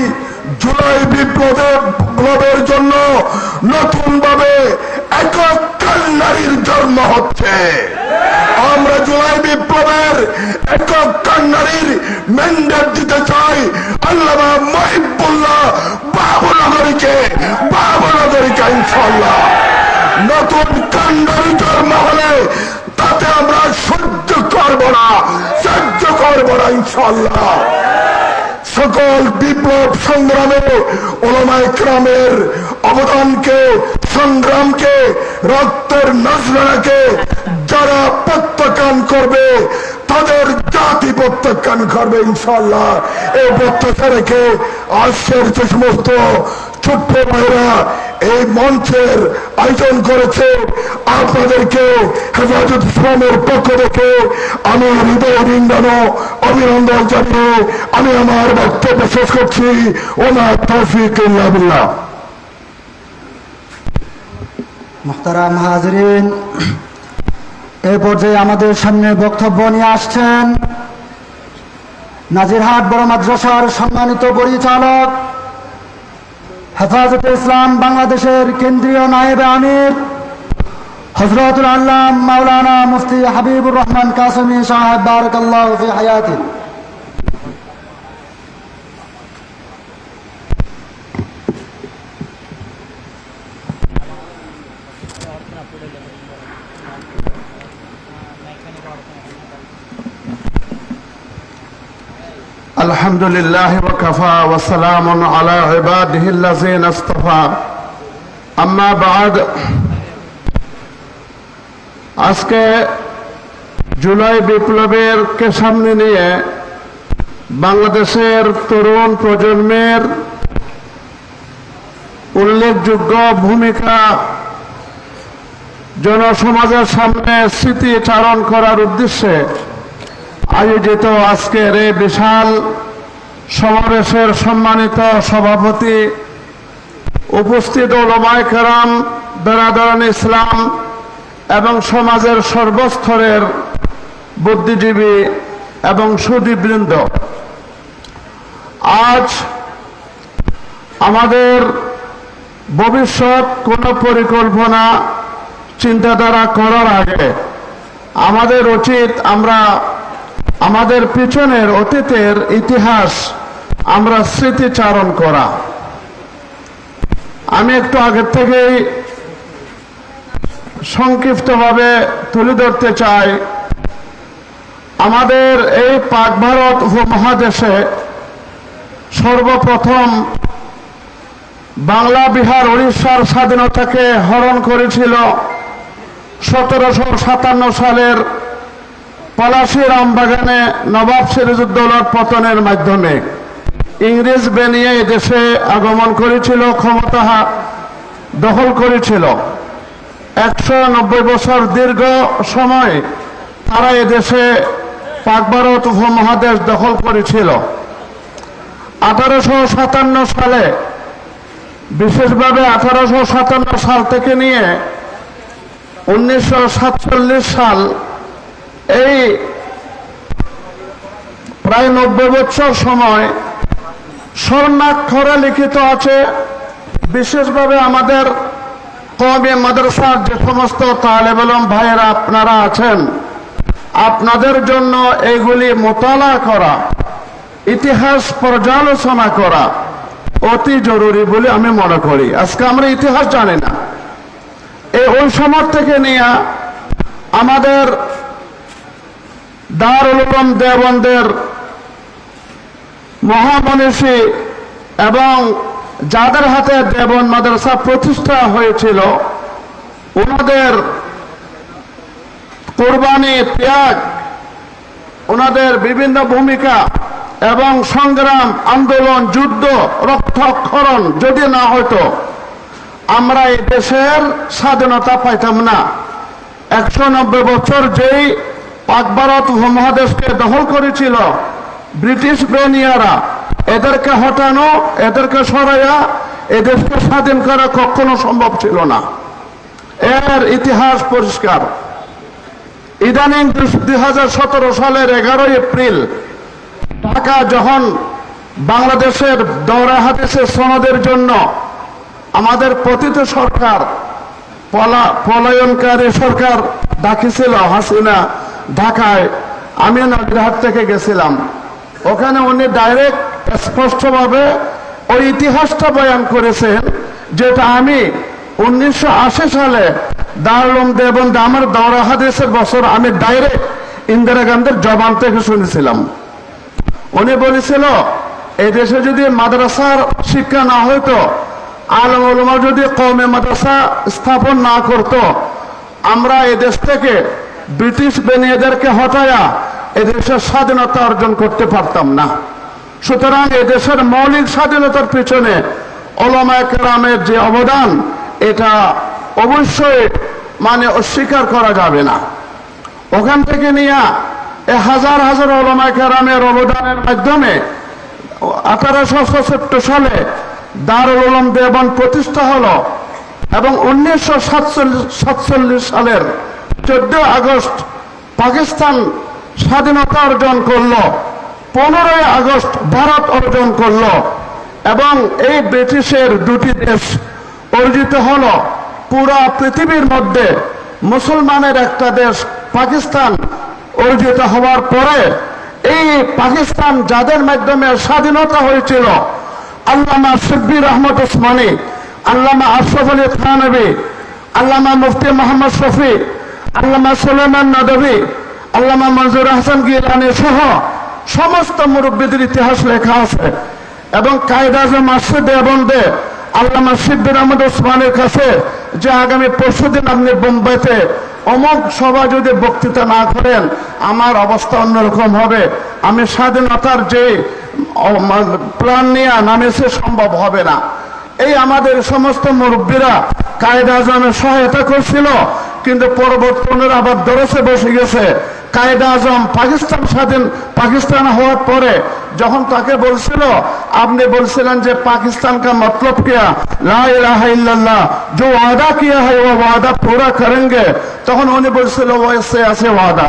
জুলাই বিপ্লবের জন্য নতুন ভাবে একক নারীর জন্ম হচ্ছে। আমরা জুলাই বিপ্লবের একক কান্ডারির ম্যান্ডেট দিতে চাই আল্লামা মহিবুল্লাহ বাবুনগরীকে ইনশাআল্লাহ। নতুন কান্ডারিটার মহলে তাতে আমরা সহ্য করব না ইনশাআল্লাহ। সকল বিপ্লব সংগ্রামে উলামায়ে কেরামের অবদানকে, সংগ্রামকে, রক্তের নজরানাকে যারা প্রত্যাখ্যান করবে তাদের জাতি প্রত্যাখ্যান করবে ইনশাআল্লাহ। এই প্রত্যাশা রেখে আজকের যে সমস্ত ছোট্ট ভাইরা এই মঞ্চের আয়োজন করেছে, আপনাদেরকে হেফাজত ইসলামের পক্ষ থেকে আমি হৃদয় নিন্দানো অভিনন্দন জানিয়ে আমি আমার বক্তব্য শেষ করছি। ওমা তৌফিক ইল্লা বিল্লাহ। মুহতারাম হাজরিন, এই পর্যায়ে আমাদের সামনে বক্তব্য নিয়ে আসছেন নাজিরহাট বড় মাদ্রাসার সম্মানিত পরিচালক, হেফাজতে ইসলাম বাংলাদেশের কেন্দ্রীয় নায়েবে আমির হযরতুল আল্লামা মাওলানা মুফতি হাবিবুর রহমান কাসেমী সাহেব বারাকাল্লাহু ফি হায়াতি। الحمد لله وكفى وسلام على عباده الذين اصطفى أما بعد আজকে জুলাই বিপ্লবের কে সামনে নিয়ে বাংলাদেশের তরুণ প্রজন্মের উল্লেখযোগ্য ভূমিকা জনসমাজের সামনে স্মৃতিচারণ করার উদ্দেশ্যে আয়োজিত আজকের এই বিশাল সমাবেশের সম্মানিত সভাপতি, উপস্থিত উলামায়ে কেরাম, বেরাদরান ইসলাম এবং সমাজের সর্বস্তরের বুদ্ধিজীবী এবং সুধীবৃন্দ, আজ আমাদের ভবিষ্যৎ কোনো পরিকল্পনা চিন্তাধারা করার আগে আমাদের উচিত আমরা আমাদের পিছনের অতীতের ইতিহাস আমরা স্মৃতিচারণ করা। আমি একটু আগের থেকেই সংক্ষিপ্তভাবে তুলে ধরতে চাই, আমাদের এই পাক ভারত উপমহাদেশে সর্বপ্রথম বাংলা, বিহার, উড়িষ্যার স্বাধীনতাকে হরণ করেছিল 1757 সালের পলাশী রামবাগানে নবাব সিরাজউদ্দৌলার পতনের মাধ্যমে। ইংরেজ বানিয়ে দেশে আগমন করেছিল, ক্ষমতা দখল করেছিল। 190 বছর দীর্ঘ সময় তারা এদেশে পাক ভারত উপমহাদেশ দখল করেছিল। 1857 সালে, বিশেষভাবে 1857 সাল থেকে নিয়ে 1947 সাল, এই প্রায় 90 বছর সময় স্বর্ণাক্ষরে লিখিত আছে। বিশেষভাবে আমাদের কওমি মাদ্রাসার যে সমস্ত তালেব ইলম ভাইয়েরা আপনারা আছেন, আপনাদের জন্য এইগুলি মোতালা করা, ইতিহাস পর্যালোচনা করা অতি জরুরি বলে আমি মনে করি। আজকে আমরা ইতিহাস জানি না। ওই সময় থেকে নিয়ে আমাদের দারুল উলুম দেওবন্দের মহামনীষী এবং যাদের হাতে দেওবন্দ মাদ্রাসা প্রতিষ্ঠা হয়েছিল, ওনাদের কুরবানি, ত্যাগ, ওনাদের বিভিন্ন ভূমিকা এবং সংগ্রাম, আন্দোলন, যুদ্ধ, রক্তক্ষরণ যদি না হতো আমরা এই দেশের স্বাধীনতা পাইতাম না। 190 বছর যেই পাক ভারত উপমহাদেশকে দখল করেছিল ব্রিটিশ বেনিয়ারা, এদেরকে হটানো, এদেরকে সরাইয়া এদেশকে স্বাধীন করা কখনো সম্ভব ছিল না। এর ইতিহাস পরিষ্কার। ইদানিং 2017 সালের 11 এপ্রিল ঢাকা যখন বাংলাদেশের দৌরা হাদিসের সনদের জন্য আমাদের পতিত সরকার, পলায়নকারী সরকার ডাকিছিল হাসিনা ঢাকায় আমি নদীরহাট থেকে গেছিলাম, ওখানে উনি ডাইরেক্ট স্পষ্টভাবে ওই ইতিহাসটা বয়ান করেছেন, যেটা আমি 1980 সালে দারুল দেওবন্দ আমার দৌরা হাদিসের বছর আমি ডাইরেক্ট ইন্দিরা গান্ধীর জবান থেকে শুনেছিলাম। উনি বলেছিল এই দেশে যদি মাদ্রাসার শিক্ষা না হইতো, আলেম ওলামা যদি কওমে মাদ্রাসা স্থাপন না করত, আমরা এদেশ থেকে ব্রিটিশ বেনিয়াদেরকে হটায়া এদেশের স্বাধীনতা অর্জন করতে পারতাম না। সুতরাং এদেশের মৌলিক স্বাধীনতার পিছনে ওলামায়ে কেরামের যে অবদান, এটা অবশ্যই অস্বীকার করা যাবে না। ওখান থেকে নিয়ে হাজার হাজার ওলামায়ে কেরামের অবদানের মাধ্যমে 1867 সালে দারুল উলুম দেওবন্দ প্রতিষ্ঠা হলো এবং 1947 সালের 14 আগস্ট পাকিস্তান স্বাধীনতা অর্জন করলো, 15 আগস্ট ভারত অর্জন করলো এবং এই ব্রিটিশের দুটি দেশ অর্জিত হলো। পুরা পৃথিবীর মধ্যে মুসলমানের একটা দেশ পাকিস্তান অর্জিত হওয়ার পরে এই পাকিস্তান যাদের মাধ্যমে স্বাধীনতা হয়েছিল, আল্লামা শিববির আহমদ উসমানী, আল্লামা আশরাফ আলী থানভী, আল্লামা মুফতি মোহাম্মদ শফি, আল্লামা সুলাইমান নদভী, আল্লামা মনজুর হাসান গিলানী সহ সমস্ত মুরব্বীদের ইতিহাস লেখা আছে। এবং কায়েদ আজম আসিফ দেওবন্দে আল্লামা শিববির আহমদ উসমানের কাছে যে আগামী পরশুদিন আপনি বোম্বাইতে অমুক সভা যদি বক্তৃতা না করেন আমার অবস্থা অন্যরকম হবে, আমি স্বাধীনতার যে প্ল্যান নিয়ে নামেছে সম্ভব হবে না। এই আমাদের সমস্ত মুরব্বীরা কায়েদ আজমের সহায়তা করছিল, কিন্তু পরবর্তীতে আবার দরসে বসে গেছে। কায়েদ আজম পাকিস্তান হওয়ার পরে যখন তাকে বলছিল, আপনি বলছিলেন যে পাকিস্তান কা মতলব কিয়া লা ইলাহা ইল্লাল্লাহ, जो वादा किया है वो वादा पूरा करेंगे, তখন উনি বলছিল ওয়াইসে আছে ওয়াদা।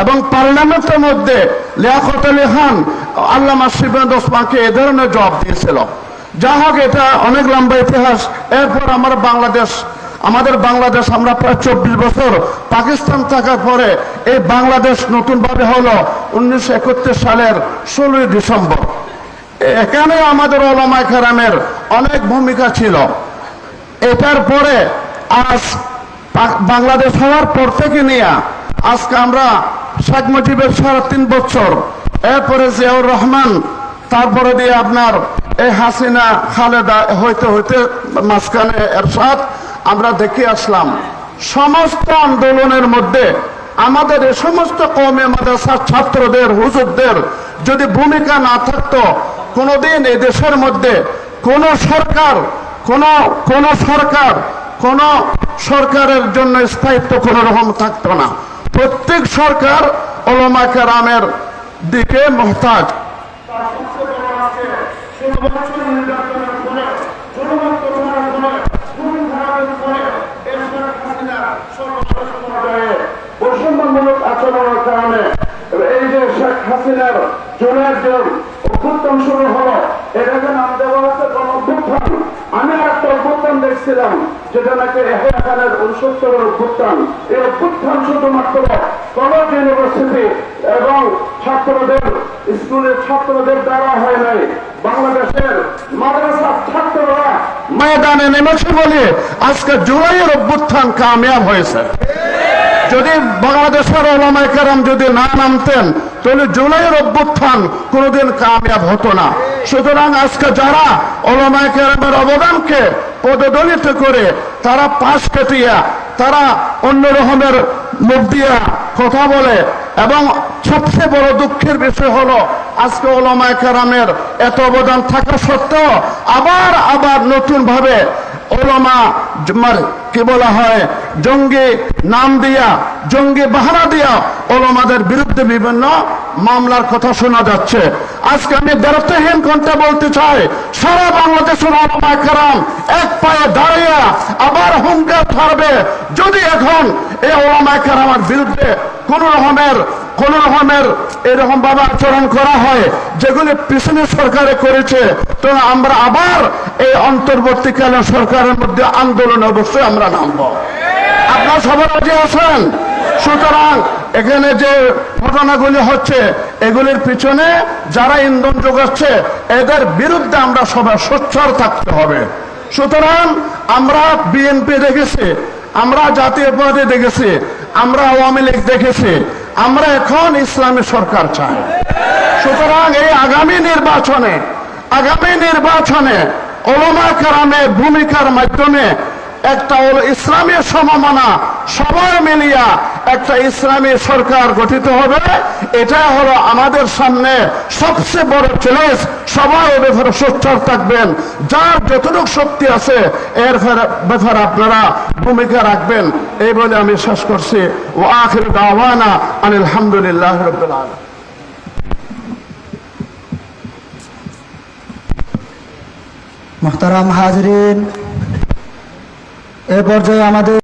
এবং পার্লামেন্টের মধ্যে লিয়াকত আলী খান আল্লামা শিববির ওসমানকে এ ধরনের জবাব দিয়েছিল। যা হোক, এটা অনেক লম্বা ইতিহাস। এরপর আমাদের বাংলাদেশ আমরা প্রায় 24 বছর পাকিস্তান থাকার পরে এই বাংলাদেশ নতুনভাবে হলো 1971 সালের 16 ডিসেম্বর। এখানে আমাদের ওলামায়ে কেরামের অনেক ভূমিকা ছিল। এটার পরে আজ বাংলাদেশ হওয়ার পর থেকে নিয়ে আজকে আমরা শেখ মুজিবের 3.5 বছর, এরপরে জিয়াউর রহমান, তারপরে দিয়ে আপনার এই হাসিনা খালেদা হইতে হইতে মাঝখানে এরশাদ, আমরা দেখে আসলাম। সমস্ত আন্দোলনের মধ্যে আমাদের এই সমস্ত কওমে মাদ্রাসার ছাত্রদের, হুজুরদের যদি ভূমিকা না থাকতো, কোনোদিন এই দেশের মধ্যে কোন সরকারের জন্য স্থায়িত্ব কোন রকম থাকতো না। প্রত্যেক সরকার ওলামায়ে কেরামের দিকে মুহতাজ। বৈষম্যমূলক আচরণের কারণে এই যে শেখ হাসিনার জুনের যে অভ্যুত্থান শুরু হলো, এটাকে নাম দেওয়া হচ্ছে গণ-অভ্যুত্থান। আমি একটা অভ্যুত্থান দেখছিলাম যেটা নাকি ইয়াহিয়া খানের 69 অভ্যুত্থান। এই অভ্যুত্থান শুধুমাত্র কলেজ, ইউনিভার্সিটি এবং স্কুলের ছাত্রদের দ্বারা হয় নাই, বাংলাদেশের মাদ্রাসার ছাত্ররা ময়দানে নেমেছে বলে আজকে জুলাইয়ের অভ্যুত্থান কামিয়াব হয়েছে। যদি বাংলাদেশের ওলামায়ে কেরাম যদি না নামতেন, তাহলে জুলাইয়ের অভ্যুত্থান কোনোদিন কামিয়াব হতো না। সুতরাং আজকে যারা ওলামায়ে কেরামের অবদানকে পদদলিত করে তারা পাশ কাটিয়া, তারা অন্য রকমের মুখ দিয়া কথা বলে, এবং সবচেয়ে বড় দুঃখের বিষয় হলো আজকে ওলামায়ে কেরামের এত অবদান থাকা সত্ত্বেও আবার নতুন ভাবে ওলামা কি বলা হয়, জঙ্গি নাম দিয়া, জঙ্গি বাহানা দিয়া ওলামাদের বিরুদ্ধে বিভিন্ন মামলার কথা শোনা যাচ্ছে। আজকে আমি দ্বারস্থহীন কণ্ঠে বলতে চাই, সারা বাংলাদেশের ওলামায়ে কেরাম এক পায়ে দাঁড়িয়ে আবার হুঙ্কার ছাড়বে, যদি এখন এই ওলামায়ে কেরামের বিরুদ্ধে কোন রকমের এরকম ভাবে আচরণ করা হয় যেগুলি পিছনে সরকারে করেছে, তো আমরা আবার এই অন্তর্বর্তীকালীন সরকারের মধ্যে আন্দোলন অবশ্যই আমরা নামবো। আপনারা সবাই রাজি আছেন? সুতরাং এখানে যে ঘটনাগুলি হচ্ছে এগুলির পিছনে যারা ইন্ধন যোগাচ্ছে এদের বিরুদ্ধে আমরা সবাই সোচ্চার থাকতে হবে। সুতরাং আমরা বিএনপি দেখেছি, আমরা জাতীয় পার্টি দেখেছি, আমরা আওয়ামী লীগ দেখেছি, আমরা এখন ইসলামী সরকার চাই। সুতরাং এই আগামী নির্বাচনে ওলামা কেরামের ভূমিকার মাধ্যমে একটা ইসলামী সমমনা সবাই মিলিয়া একটা ইসলামী সরকার গঠিত হবে। এটা হলো আমাদের সামনে সবচেয়ে বড় চ্যালেঞ্জ। সবাই এ ব্যাপারে সোচ্চার থাকবেন, যার যতটুকু শক্তি আছে এর ব্যাপারে আপনারা ভূমিকা রাখবেন। এই বলে আমি শেষ করছি। ওয়া আখিরু দাওয়ানা আনিল হামদুলিল্লাহি রাব্বিল আলামিন। মুহতারাম হাজরিন, এ পর্যায়ে আমাদের